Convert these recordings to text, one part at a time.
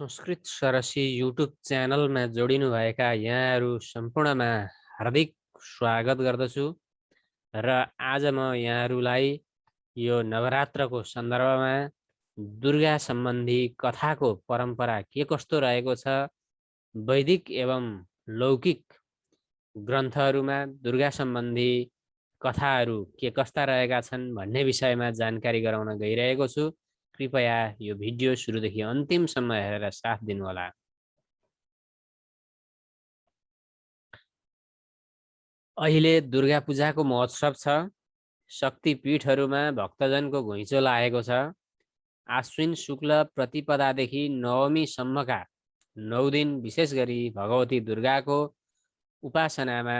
संस्कृत Cersei YouTube च्यानलमा जोडिनुभएका यहाँहरू सम्पूर्णमा हार्दिक स्वागत गर्दछु र आज म यहाँहरूलाई यो नवरात्रको सन्दर्भमा दुर्गा सम्बन्धी कथाको परम्परा के कस्तो रहेको छ, वैदिक एवं लौकिक ग्रन्थहरूमा दुर्गा सम्बन्धी कथाहरू के कस्ता रहेका छन् भन्ने विषयमा जानकारी गराउन गइरहेको छु। कृपया यो भिडियो सुरुदेखि अन्तिमसम्म हेरेर साथ दिनुहोला। अहिले दुर्गा पूजाको महोत्सव छ। शक्तिपीठहरूमा भक्तजनको घुइँचो लागेको छ। आश्विन शुक्ल प्रतिपदादेखि नवमीसम्मका 9 दिन विशेष गरी भगवती दुर्गाको उपासनामा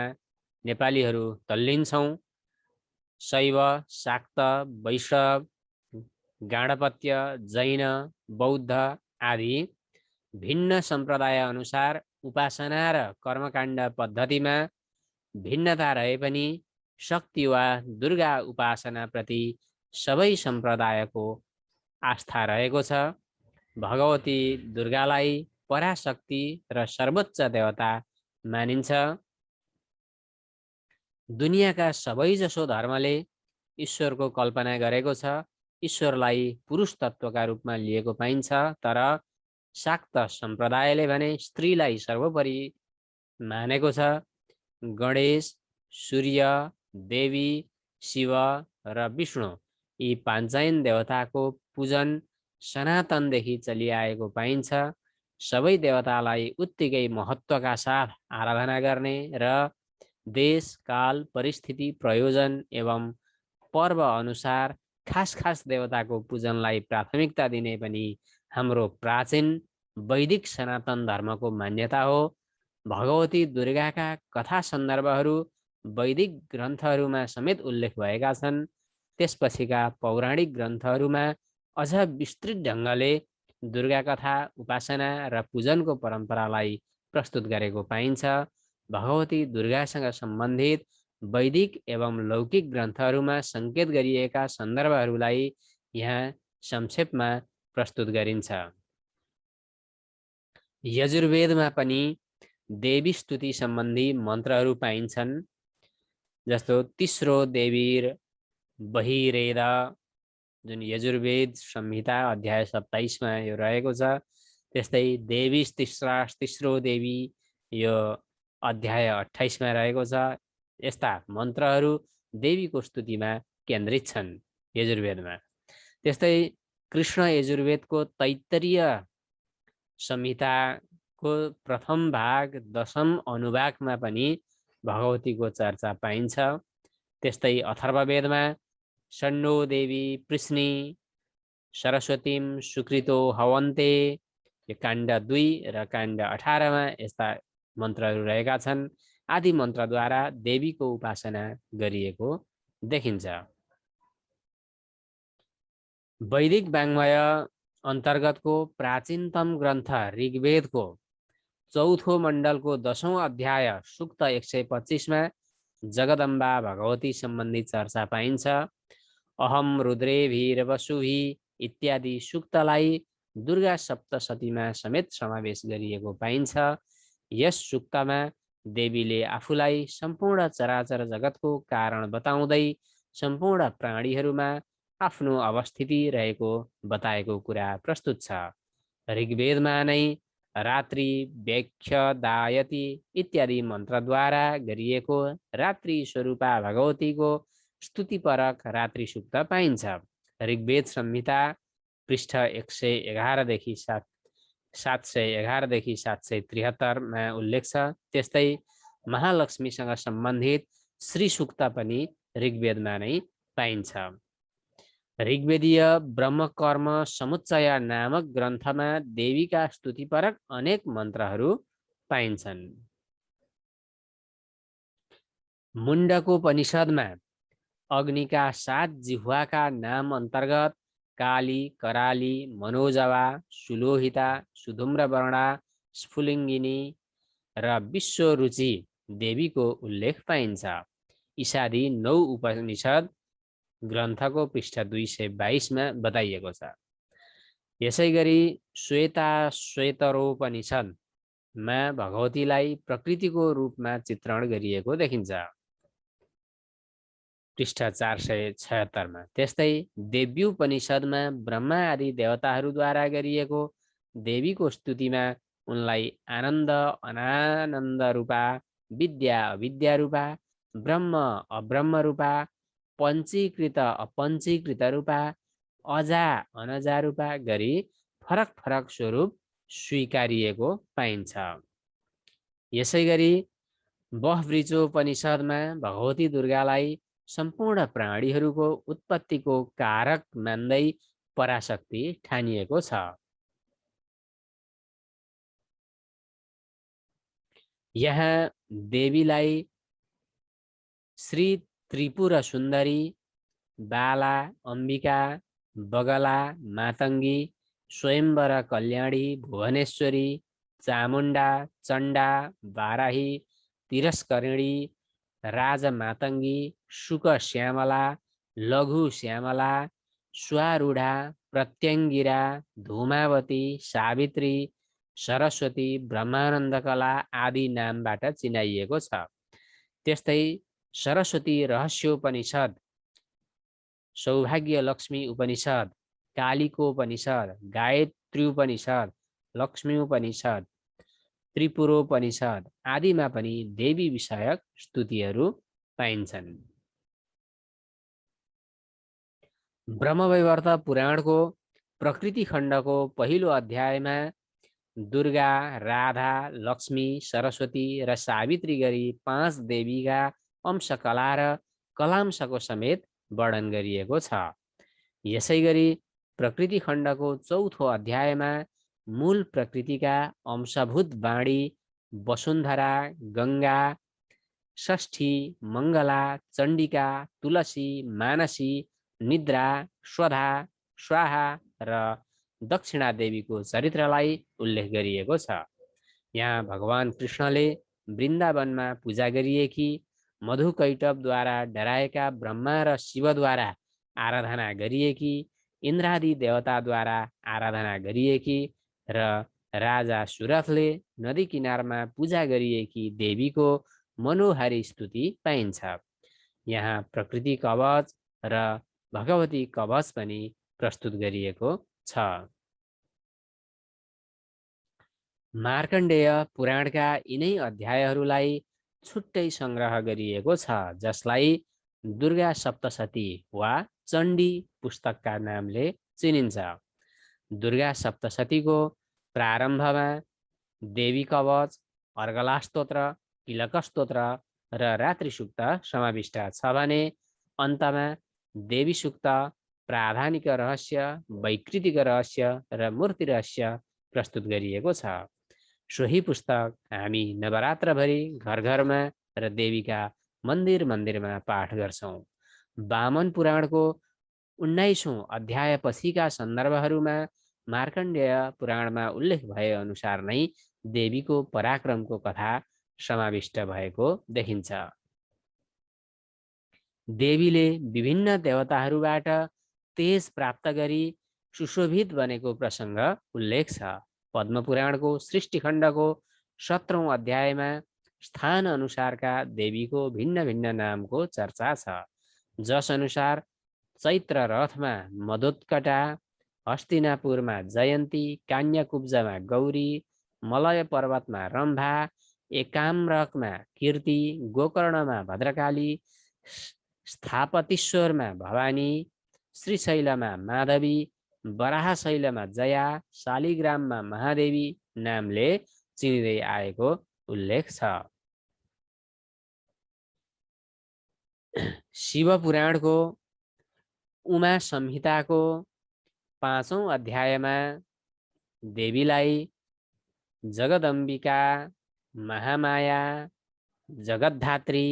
नेपालीहरू तल्लीन छौँ। शैव, शाक्त, वैष्णव, गाणपत्य, जैन, बौद्ध आदि भिन्न सम्प्रदाय अनुसार उपासना र कर्मकाण्ड पद्धतिमा भिन्नता रहे पनि शक्ति वा दुर्गा उपासनाप्रति सबै सम्प्रदायको आस्था रहेको छ। भगवती दुर्गालाई पराशक्ति र सर्वोच्च देवता मानिन्छ। दुनियाँका सबैजसो धर्मले ईश्वरको कल्पना गरेको छ। ईश्वरलाई पुरुष तत्त्वका रूपमा लिएको पाइन्छ, तर शाक्त सम्प्रदायले भने स्त्रीलाई सर्वोपरि मानेको छ। गणेश, सूर्य, देवी, शिव र विष्णु यी पाञ्चयन देवताको पूजन सनातनदेखि चलिआएको पाइन्छ। सबै देवतालाई उत्तिकै महत्त्वका साथ आराधना गर्ने र देश, काल, परिस्थिति, प्रयोजन एवं पर्व अनुसार खास खास देवताको पूजनलाई प्राथमिकता दिने पनि हाम्रो प्राचीन वैदिक सनातन धर्मको मान्यता हो। भगवती दुर्गाका कथा सन्दर्भहरू वैदिक ग्रन्थहरूमा समेत उल्लेख भएका छन्। त्यसपछिका पौराणिक ग्रन्थहरूमा अझ विस्तृत ढङ्गले दुर्गा कथा, उपासना र पूजनको परम्परालाई प्रस्तुत गरेको पाइन्छ। भगवती दुर्गासँग सम्बन्धित वैदिक एवं लौकिक ग्रन्थहरूमा सङ्केत गरिएका सन्दर्भहरूलाई यहाँ संक्षेपमा प्रस्तुत गरिन्छ। यजुर्वेदमा पनि देवी स्तुति सम्बन्धी मन्त्रहरू पाइन्छन्, जस्तो तिस्रो देवीर बहिरेद, जुन यजुर्वेद संहिता अध्याय 27 मा यो रहेको छ। त्यस्तै देवी तिस्रो देवी यो अध्याय 28 मा रहेको छ। यस्ता मन्त्रहरू देवीको स्तुतिमा केन्द्रित छन् यजुर्वेदमा। त्यस्तै कृष्ण यजुर्वेदको तैत्तरीय संहिताको प्रथम भाग 10औं अनुभागमा पनि भगवतीको चर्चा पाइन्छ। त्यस्तै अथर्ववेदमा षण्णो देवी पृश्नी सरस्वतीम सुकृतो हवन्ते, यो काण्ड 2 र काण्ड 18 मा यस्ता मन्त्रहरू रहेका छन्। आदि मन्त्रद्वारा देवीको उपासना गरिएको देखिन्छ। वैदिक वाङ्मय अन्तर्गतको प्राचीनतम ग्रन्थ ऋग्वेदको चौथो मण्डलको 10औं अध्याय सूक्त 125 मा जगदम्बा भगवती सम्बन्धी चर्चा पाइन्छ। अहम रुद्रेभिर्वसुभि इत्यादि सूक्तलाई दुर्गा सप्तशतीमा समेत समावेश गरिएको पाइन्छ। यस सूक्तमा देवीले आफूलाई सम्पूर्ण चराचर जगतको कारण बताउँदै सम्पूर्ण प्राणीहरूमा आफ्नो अवस्थिति रहेको बताएको कुरा प्रस्तुत छ। ऋग्वेदमा नै रात्रि, व्याख्य, दायती इत्यादि मन्त्रद्वारा गरिएको रात्रि स्वरूपा भगवतीको स्तुतिपरक रात्रि सूक्त पाइन्छ। ऋग्वेद संहिता पृष्ठ 111 देखि 773 मा उल्लेख छ। त्यस्तै महालक्ष्मीसँग सम्बन्धित श्री सूक्त पनि ऋग्वेदमा नै पाइन्छ। ऋग्वेदीय ब्रह्मकर्म समुच्चय नामक ग्रन्थमा देवीका स्तुतिपरक अनेक मन्त्रहरू पाइन्छन्। मुण्डकोपनिषदमा अग्निका 7 जिह्वाका नाम अन्तर्गत काली, कराली, मनोजवा, सुलोहिता, सुधुम्रवर्णा, स्फुलिङ्गिनी र विश्वरुचि देवीको उल्लेख पाइन्छ। ईशादी 9 उपनिषद ग्रन्थको पृष्ठ 222 मा बताइएको छ। यसैगरी श्वेता श्वेतरोपनिषदमा भगवतीलाई प्रकृतिको रूपमा चित्रण गरिएको देखिन्छ, पृष्ठ 476 मा। त्यस्तै देव्युपनिषदमा ब्रह्मा आदि देवताहरूद्वारा गरिएको देवीको स्तुतिमा उनलाई आनन्द अनानन्द रूपा, विद्या अविद्या रूपा, ब्रह्म अब्रह्म रूपा, पञ्चीकृत अपञ्चीकृत रूपा, अजा अनजा रूपा गरी फरक फरक स्वरूप स्वीकारिएको पाइन्छ। यसैगरी बहवृचोपनिषदमा भगवती दुर्गालाई सम्पूर्ण प्राणीहरूको उत्पत्तिको कारक मान्दै पराशक्ति ठानिएको छ। यहाँ देवीलाई श्री त्रिपुर सुन्दरी, बाला अम्बिका, बगला मातङ्गी, स्वयंवर कल्याणी, भुवनेश्वरी, चामुण्डा, चण्डा, बाराही, तिरस्करिणी, राजमातङ्गी, शुक श्यामला, लघु श्यामला, स्वारूढा, प्रत्यङ्गिरा, धूमावती, सावित्री, सरस्वती, ब्रह्मानन्द कला आदि नामबाट चिनाइएको छ। त्यस्तै सरस्वती रहस्योपनिषद, सौभाग्य लक्ष्मी उपनिषद, कालिकोपनिषद, गायत्री उपनिषद, लक्ष्मी उपनिषद, त्रिपुरोपनिषद आदिमा पनि देवी विषयक स्तुतिहरू पाइन्छन्। ब्रह्मवैवर्त पुराणको प्रकृति खण्डको पहिलो अध्यायमा दुर्गा, राधा, लक्ष्मी, सरस्वती र सावित्री गरी 5 देवीका अंशकला र कलांशको समेत वर्णन गरिएको छ। यसैगरी प्रकृति खण्डको चौथो अध्यायमा मूल प्रकृतिका अंशभूत वाणी वसुन्धरा, गंगा, षष्ठी, मङ्गला, चण्डिका, तुलसी, मानसी, निद्रा, स्वधा, स्वाहा र दक्षिणा देवीको चरित्रलाई उल्लेख गरिएको छ। यहाँ भगवान कृष्णले वृन्दावनमा पूजा गरिएकी, मधुकैटभद्वारा डराएका ब्रह्मा र शिवद्वारा आराधना गरिएकी, इन्द्रादि देवताद्वारा आराधना गरिएकी र राजा सुरथले नदी किनारमा पूजा गरिएकी देवीको मनोहारी स्तुति पाइन्छ। यहाँ प्रकृति कवच र भगवती कवच पनि प्रस्तुत गरिएको छ। मार्कण्डेय पुराणका यिनै अध्यायहरूलाई छुट्टै संग्रह गरिएको छ, जसलाई दुर्गा सप्तशती वा चण्डी पुस्तकका नामले चिनिन्छ। दुर्गा सप्तशतीको प्रारम्भमा देवी कवच, अर्गला स्तोत्र, किलक स्तोत्र र रात्रि सूक्त समाविष्ट छ भने अन्तमा देवी सूक्त, प्राधानिक रहस्य, वैकृतिक रहस्य र मूर्ति रहस्य प्रस्तुत गरिएको छ। सोही पुस्तक हामी नवरात्रभरि घर घरमा र देवीका मन्दिर मन्दिरमा पाठ गर्छौं। वामन पुराणको 19औं अध्याय पछिका सन्दर्भहरूमा मार्कण्डेय पुराणमा उल्लेख भए अनुसार नै देवीको पराक्रमको कथा समाविष्ट भएको देखिन्छ। देवीले विभिन्न देवताहरूबाट तेज प्राप्त गरी सुशोभित बनेको प्रसङ्ग उल्लेख छ। पद्मपुराणको सृष्टिखण्डको 17औं अध्यायमा स्थान अनुसारका देवीको भिन्न भिन्न नामको चर्चा छ, जस अनुसार चैत्र रथमा मदोत्कटा, हस्तिनापुरमा जयन्ती, कान्यकुब्जमा गौरी, मलय पर्वतमा रम्भा, एकाम्रकमा कीर्ति, गोकर्णमा भद्रकाली, स्थापतिश्वरमा भवानी, श्रीशैलमा माधवी, बराहशैलमा जया, शालिग्राममा महादेवी नामले चिनिँदै आएको उल्लेख छ। शिवपुराणको उमा संहिताको 5औं अध्यायमा देवीलाई जगदम्बिका, महामाया, जगद्धात्री,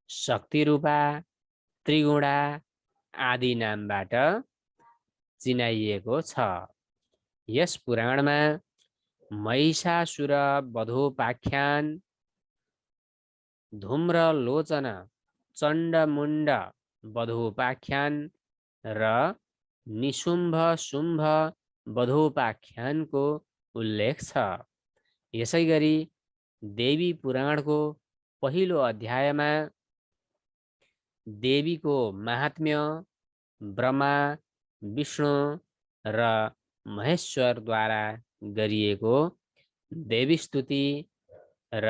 शक्तिरूपा, त्रिगुणा आदि नामबाट चिनाइएको छ। यस पुराणमा महिषासुर वधोपाख्यान, धूम्रलोचन चण्डमुण्ड वधोपाख्यान र निशुम्भ शुम्भ वधोपाख्यानको उल्लेख छ। यसैगरी देवी पुराणको पहिलो अध्यायमा देवीको महात्म्य, ब्रह्मा, विष्णु र महेश्वरद्वारा गरिएको देवी स्तुति र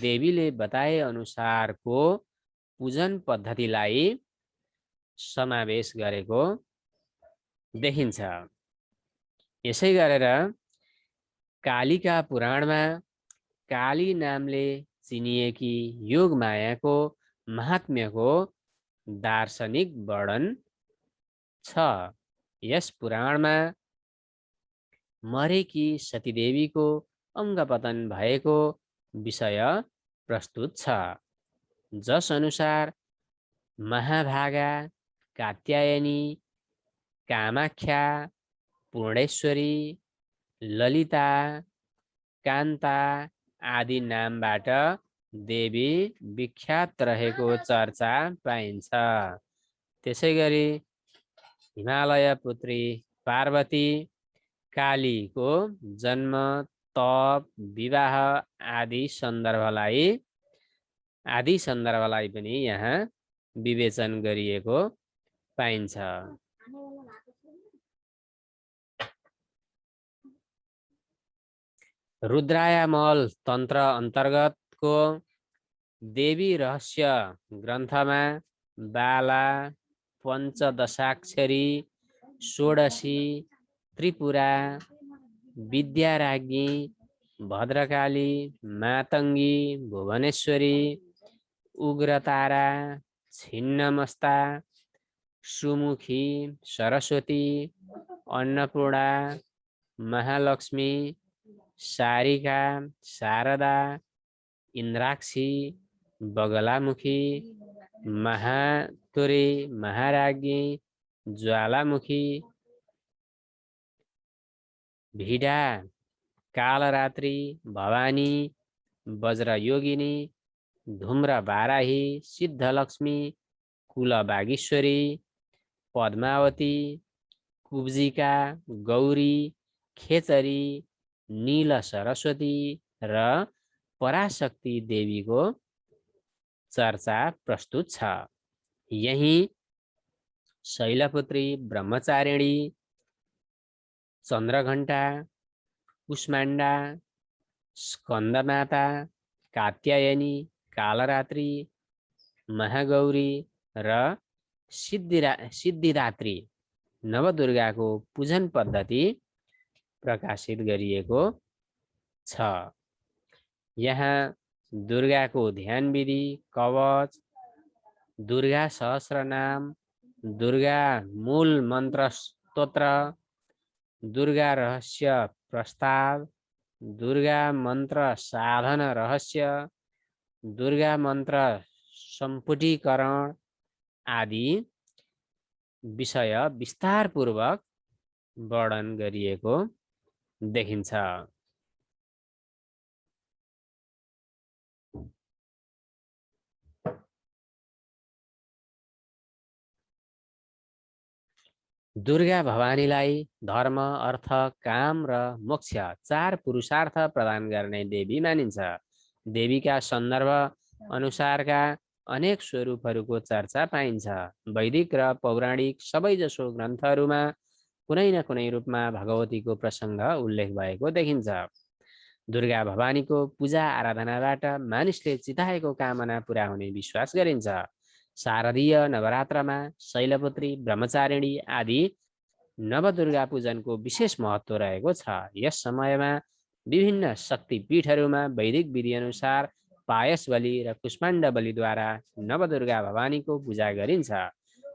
देवीले बताए अनुसारको पूजन पद्धतिलाई समावेश गरेको देखिन्छ। यसै गरेर कालिका पुराणमा काली नामले चिनिएकी योगमायाको महात्म्यको दार्शनिक वर्णन छ। यस पुराणमा मरेकी सतीदेवीको अङ्गपतन भएको विषय प्रस्तुत छ, जस अनुसार महाभागा, कात्यायनी, कामाख्या, पूर्णेश्वरी, ललिता, कान्ता आदि नामबाट देवी विख्यात रहेको चर्चा पाइन्छ। त्यसैगरी हिमालय पुत्री पार्वती, कालीको जन्म, तप, विवाह आदि सन्दर्भलाई पनि यहाँ विवेचन गरिएको पाइन्छ। रुद्रायामल तन्त्र अन्तर्गतको देवी रहस्य ग्रन्थमा बाला, पञ्चदशाक्षरी, षोडशी, त्रिपुरा, विद्याराज्ञी, भद्रकाली, मातङ्गी, भुवनेश्वरी, उग्रतारा, छिन्नमस्ता, सुमुखी, सरस्वती, अन्नपूर्णा, महालक्ष्मी, सारिका, शारदा, इन्द्राक्षी, बगलामुखी, महातुरी, महाराज्ञी, ज्वालामुखी, भिडा, कालरात्रि, भवानी, वज्रयोगिनी, धूम्र बाराही, सिद्धलक्ष्मी, कुलबागेश्वरी, पद्मावती, कुब्जिका, गौरी, खेचरी, नील सरस्वती र पराशक्ति देवीको चर्चा प्रस्तुत छ। यही शैलपुत्री, ब्रह्मचारिणी, चन्द्रघण्टा, कुष्माण्डा, स्कन्दमाता, कात्यायनी, कालरात्रि, महागौरी र सिद्धिदात्री नवदुर्गाको पूजन पद्धति प्रकाशित गरिएको छ। यहाँ दुर्गाको ध्यान विधि, कवच, दुर्गा सहस्रनाम, दुर्गा मूल मन्त्र स्तोत्र, दुर्गा रहस्य प्रस्ताव, दुर्गा मन्त्र साधन रहस्य, दुर्गा मन्त्र सम्पुटीकरण आदि विषय विस्तारपूर्वक वर्णन गरिएको देखिन्छ। दुर्गा भवानीलाई धर्म, अर्थ, काम र मोक्ष 4 पुरुषार्थ प्रदान गर्ने देवी मानिन्छ। देवीका सन्दर्भ अनुसारका अनेक स्वरूपहरूको चर्चा पाइन्छ। वैदिक र पौराणिक सबैजसो ग्रन्थहरूमा कुनै न कुनै रूपमा भगवतीको प्रसङ्ग उल्लेख भएको देखिन्छ। दुर्गा भवानीको पूजा आराधनाबाट मानिसले चिताएको कामना पुरा हुने विश्वास गरिन्छ। शारदीय नवरात्रमा शैलपुत्री, ब्रह्मचारिणी आदि नवदुर्गा पूजनको विशेष महत्त्व रहेको छ। यस समयमा विभिन्न शक्तिपीठहरूमा वैदिक विधि अनुसार पायस बलि र कुष्माण्ड बलिद्वारा नवदुर्गा भवानीको पूजा गरिन्छ।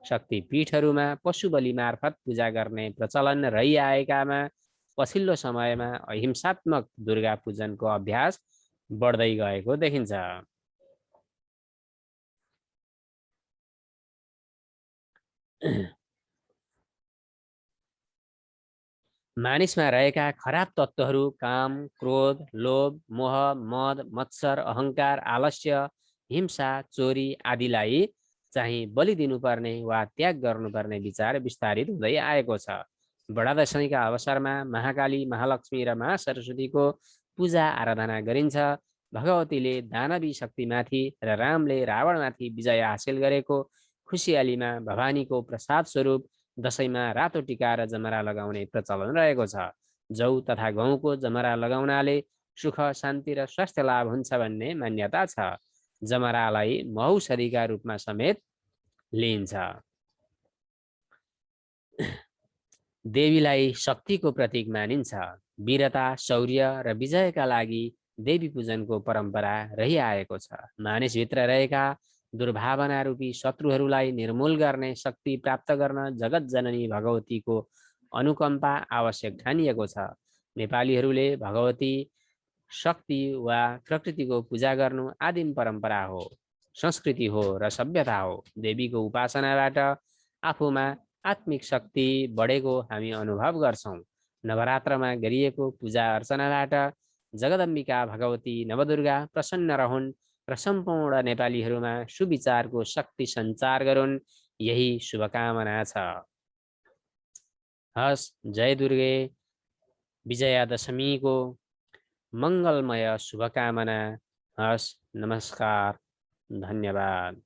शक्तिपीठहरूमा पशु बलि मार्फत पूजा गर्ने प्रचलन रहिआएकामा पछिल्लो समयमा अहिंसात्मक दुर्गा पूजनको अभ्यास बढ्दै गएको देखिन्छ। मानिसमा रहेका खराब तत्त्वहरू काम, क्रोध, लोभ, मोह, मद, मत्सर, अहंकार, आलस्य, हिंसा, चोरी आदिलाई चाहिँ बलि दिनुपर्ने वा त्याग गर्नुपर्ने विचार विस्तारित हुँदै आएको छ। बडा दशैंका अवसरमा महाकाली, महालक्ष्मी र महासरस्वतीको पूजा आराधना गरिन्छ। भगवतीले दानवी शक्तिमाथि र रामले रावणमाथि विजय हासिल गरेको खुसियालीमा भवानीको प्रसाद स्वरूप दशैंमा रातो टिका र जमरा लगाउने प्रचलन रहेको छ। जौ तथा गहुँको जमरा लगाउनाले सुख, शान्ति र स्वास्थ्य लाभ हुन्छ भन्ने मान्यता छ। जमरालाई महौषधिका रूपमा समेत लिइन्छ। देवीलाई शक्तिको प्रतीक मानिन्छ। वीरता, शौर्य र विजयका लागि देवी पूजनको परम्परा रहिआएको छ। मानिसभित्र रहेका दुर्भावना रूपी शत्रुहरूलाई निर्मूल गर्ने शक्ति प्राप्त गर्न जगत जननी भगवतीको अनुकम्पा आवश्यक ठानिएको छ। नेपालीहरूले भगवती शक्ति वा प्रकृतिको पूजा गर्नु आदिम परम्परा हो, संस्कृति हो र सभ्यता हो। देवीको उपासनाबाट आफूमा आत्मिक शक्ति बढेको हामी अनुभव गर्छौँ। नवरात्रमा गरिएको पूजा अर्चनाबाट जगदम्बिका भगवती नवदुर्गा प्रसन्न रहन् र सम्पूर्ण नेपालीहरूमा सुविचारको शक्ति सञ्चार गरून्, यही शुभकामना छ। हस्, जय दुर्गे। विजयादशमीको मङ्गलमय शुभकामना। हस्, नमस्कार, धन्यवाद।